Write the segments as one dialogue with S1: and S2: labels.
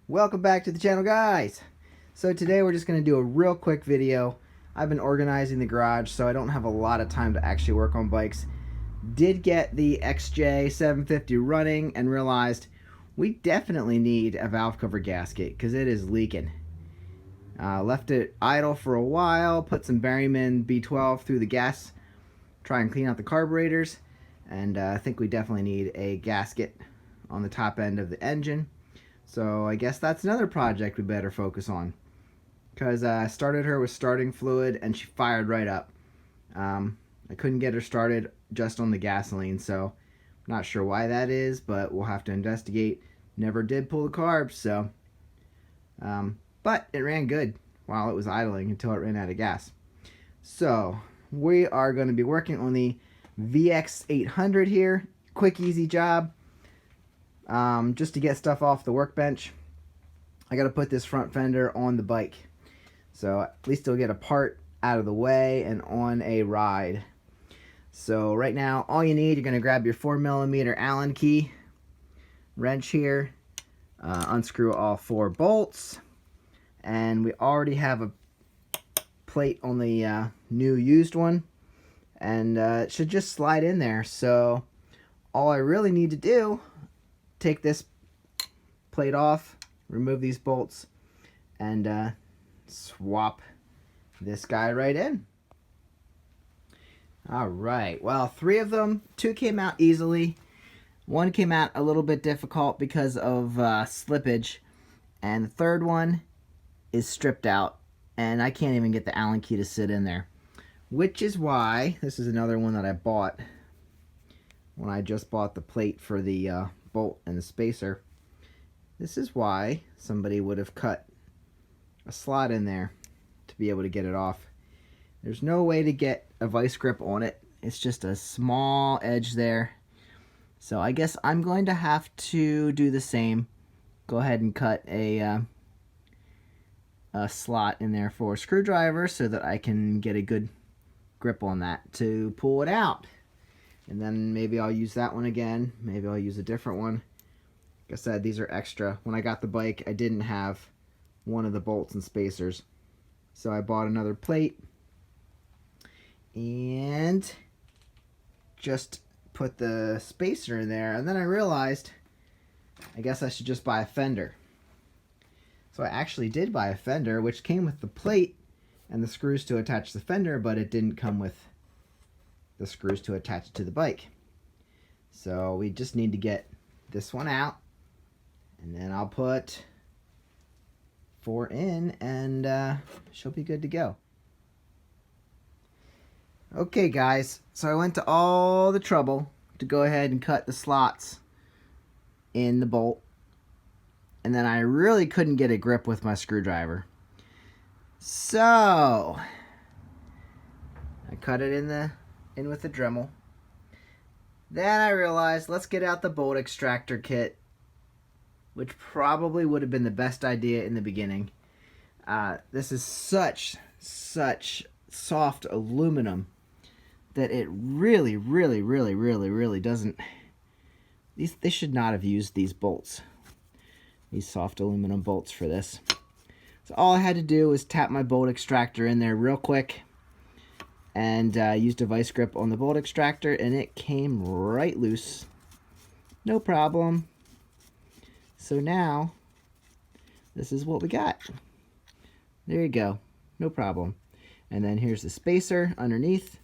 S1: Welcome back to the channel, guys. So today we're just going to do a real quick video. I've been organizing the garage, so I don't have a lot of time to actually work on bikes. Did get the XJ750 running and realized we definitely need a valve cover gasket because it is leaking. Left it idle for a while, put some Berryman B12 through the gas, try and clean out the carburetors, and I think we definitely need a gasket on the top end of the engine. So I guess that's another project we better focus on, because I started her with starting fluid and she fired right up. I couldn't get her started just on the gasoline, so not sure why that is, but we'll have to investigate. Never did pull the carbs, so but it ran good while it was idling until it ran out of gas. So we are going to be working on the VX800 here. Quick, easy job. Just to get stuff off the workbench. I got to put this front fender on the bike, so at least it'll get a part out of the way and on a ride. So right now, all you need, you're going to grab your 4mm Allen key, wrench here, unscrew all 4 bolts, and we already have a plate on the new used one, and it should just slide in there. So all I really need to do, take this plate off, remove these bolts, and swap this guy right in. Alright, well, 3 of them, 2 came out easily. 1 came out a little bit difficult because of slippage, and the 3rd one is stripped out, and I can't even get the Allen key to sit in there. Which is why, this is another one that I bought when I just bought the plate for the bolt and the spacer. This is why somebody would have cut a slot in there to be able to get it off. There's no way to get a vice grip on it. It's just a small edge there. So I guess I'm going to have to do the same. Go ahead and cut a slot in there for a screwdriver so that I can get a good grip on that to pull it out. And then maybe I'll use that one again. Maybe I'll use a different one. Like I said, these are extra. When I got the bike, I didn't have one of the bolts and spacers, so I bought another plate and just put the spacer in there. And then I realized I guess I should just buy a fender. So I actually did buy a fender, which came with the plate and the screws to attach the fender, but it didn't come with the screws to attach it to the bike. So we just need to get this one out, and then I'll put 4 in, and she'll be good to go. Okay guys, so I went to all the trouble to go ahead and cut the slots in the bolt, and then I really couldn't get a grip with my screwdriver. So I cut it in with the Dremel. Then I realized, let's get out the bolt extractor kit, which probably would have been the best idea in the beginning. This is such soft aluminum that it really doesn't. They should not have used these bolts, these soft aluminum bolts for this. So all I had to do was tap my bolt extractor in there real quick, and used a vice grip on the bolt extractor, and it came right loose. No problem. So now, this is what we got. There you go. No problem. And then here's the spacer underneath,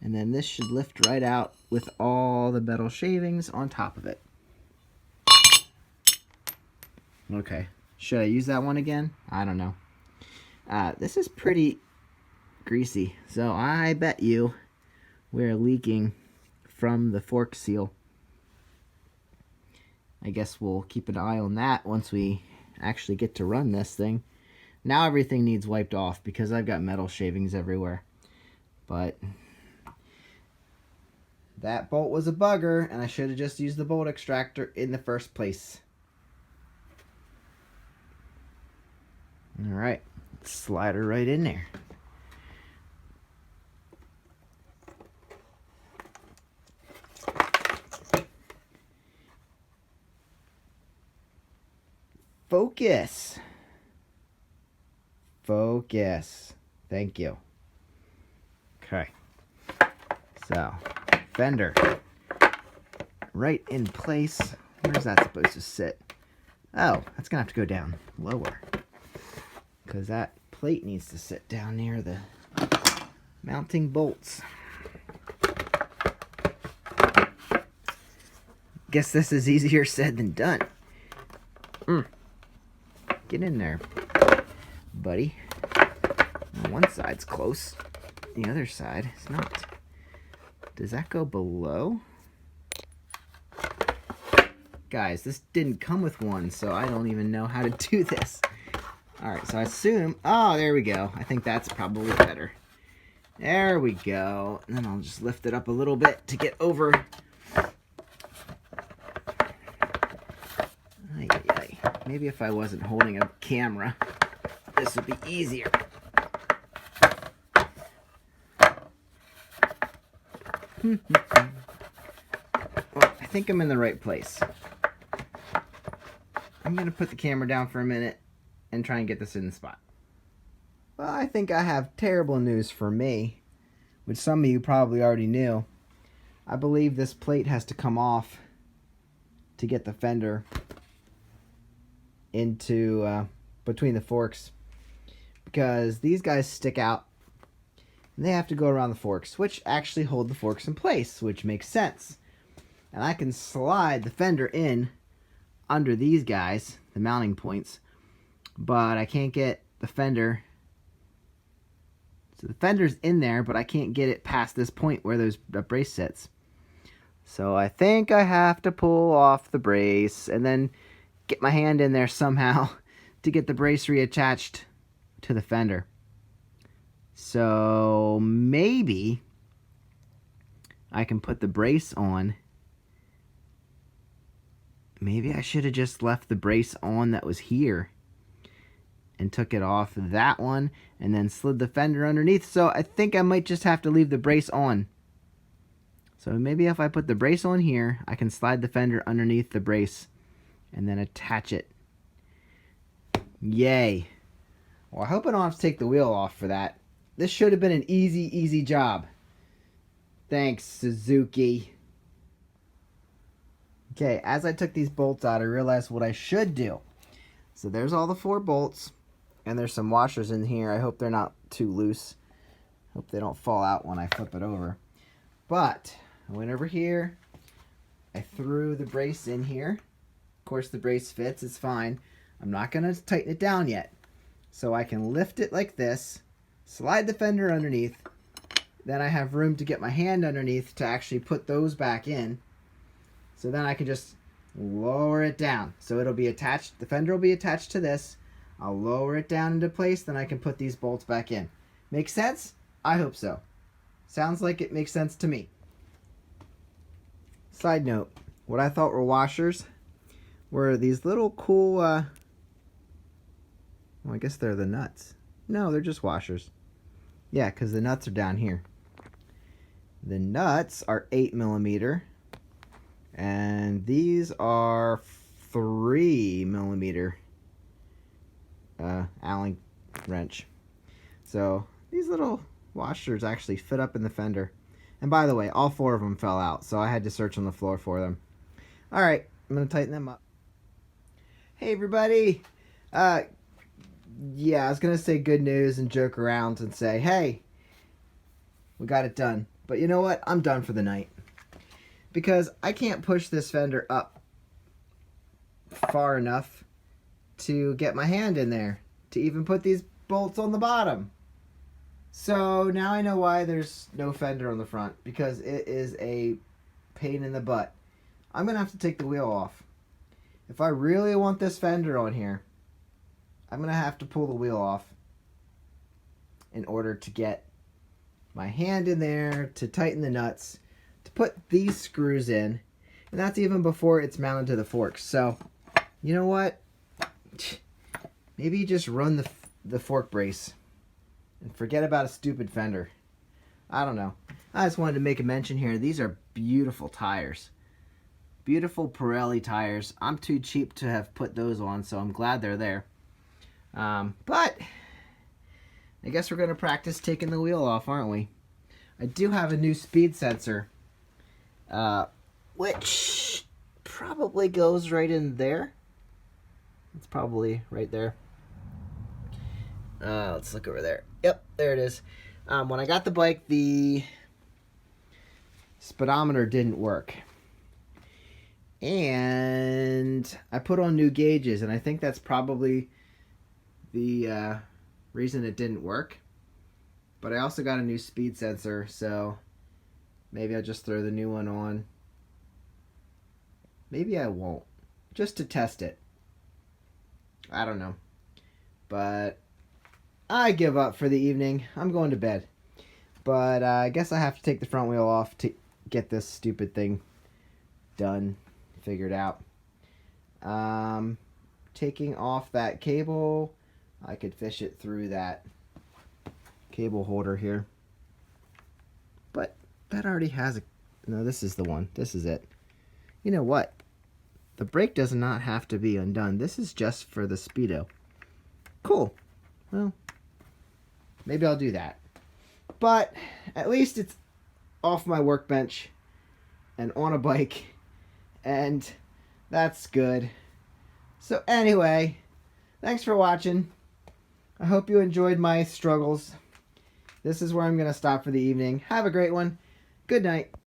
S1: and then this should lift right out with all the metal shavings on top of it. Okay. Should I use that one again? I don't know. This is pretty greasy, so I bet you we're leaking from the fork seal. I guess we'll keep an eye on that once we actually get to run this thing. Now everything needs wiped off because I've got metal shavings everywhere. But that bolt was a bugger, and I should have just used the bolt extractor in the first place. Alright, slide her right in there. Focus. Focus. Thank you. Okay. So, fender. Right in place. Where's that supposed to sit? Oh, that's going to have to go down lower. Because that plate needs to sit down near the mounting bolts. Guess this is easier said than done. Get in there, buddy. One side's close. The other side is not. Does that go below? Guys, this didn't come with one, so I don't even know how to do this. Alright, so I assume... Oh, there we go. I think that's probably better. There we go. And then I'll just lift it up a little bit to get over. Maybe if I wasn't holding a camera, this would be easier. Well, I think I'm in the right place. I'm going to put the camera down for a minute and try and get this in the spot. Well, I think I have terrible news for me, which some of you probably already knew. I believe this plate has to come off to get the fender into between the forks, because these guys stick out and they have to go around the forks, which actually hold the forks in place, which makes sense. And I can slide the fender in under these guys, the mounting points, but I can't get the fender. So the fender's in there, but I can't get it past this point where the brace sits. So I think I have to pull off the brace and then get my hand in there somehow to get the brace reattached to the fender. So maybe I can put the brace on. Maybe I should have just left the brace on that was here and took it off that one and then slid the fender underneath. So I think I might just have to leave the brace on. So maybe if I put the brace on here, I can slide the fender underneath the brace and then attach it. Yay. Well, I hope I don't have to take the wheel off for that. This should have been an easy job. Thanks, Suzuki. Okay, as I took these bolts out, I realized what I should do. So there's all the 4 bolts, and there's some washers in here. I hope they're not too loose. Hope they don't fall out when I flip it over. But I went over here. I threw the brace in here. Of course, the brace fits. It's fine. I'm not going to tighten it down yet. So I can lift it like this, slide the fender underneath. Then I have room to get my hand underneath to actually put those back in. So then I can just lower it down. So it'll be attached. The fender will be attached to this. I'll lower it down into place. Then I can put these bolts back in. Make sense? I hope so. Sounds like it makes sense to me. Side note, what I thought were washers were these little cool, well, I guess they're the nuts. No, they're just washers. Yeah, because the nuts are down here. The nuts are 8mm, and these are 3mm Allen wrench. So these little washers actually fit up in the fender. And by the way, all 4 of them fell out, so I had to search on the floor for them. Alright, I'm going to tighten them up. Hey everybody! Yeah, I was going to say good news and joke around and say, hey, we got it done. But you know what? I'm done for the night. Because I can't push this fender up far enough to get my hand in there to even put these bolts on the bottom. So now I know why there's no fender on the front, because it is a pain in the butt. I'm going to have to take the wheel off. If I really want this fender on here, I'm going to have to pull the wheel off in order to get my hand in there, to tighten the nuts, to put these screws in, and that's even before it's mounted to the forks. So, you know what? Maybe you just run the fork brace and forget about a stupid fender. I don't know. I just wanted to make a mention here. These are beautiful tires. Beautiful Pirelli tires. I'm too cheap to have put those on, so I'm glad they're there. But I guess we're going to practice taking the wheel off, aren't we? I do have a new speed sensor, which probably goes right in there. It's probably right there. Let's look over there. Yep, there it is. When I got the bike, the speedometer didn't work. And I put on new gauges, and I think that's probably the reason it didn't work. But I also got a new speed sensor, so maybe I'll just throw the new one on. Maybe I won't, just to test it. I don't know. But I give up for the evening. I'm going to bed. But I guess I have to take the front wheel off to get this stupid thing done, figured out. Taking off that cable, I could fish it through that cable holder here. But that already has a... No, this is the one. This is it. You know what? The brake does not have to be undone. This is just for the Speedo. Cool. Well, maybe I'll do that. But at least it's off my workbench and on a bike, and that's good. So anyway, thanks for watching. I hope you enjoyed my struggles. This is where I'm going to stop for the evening. Have a great one. Good night.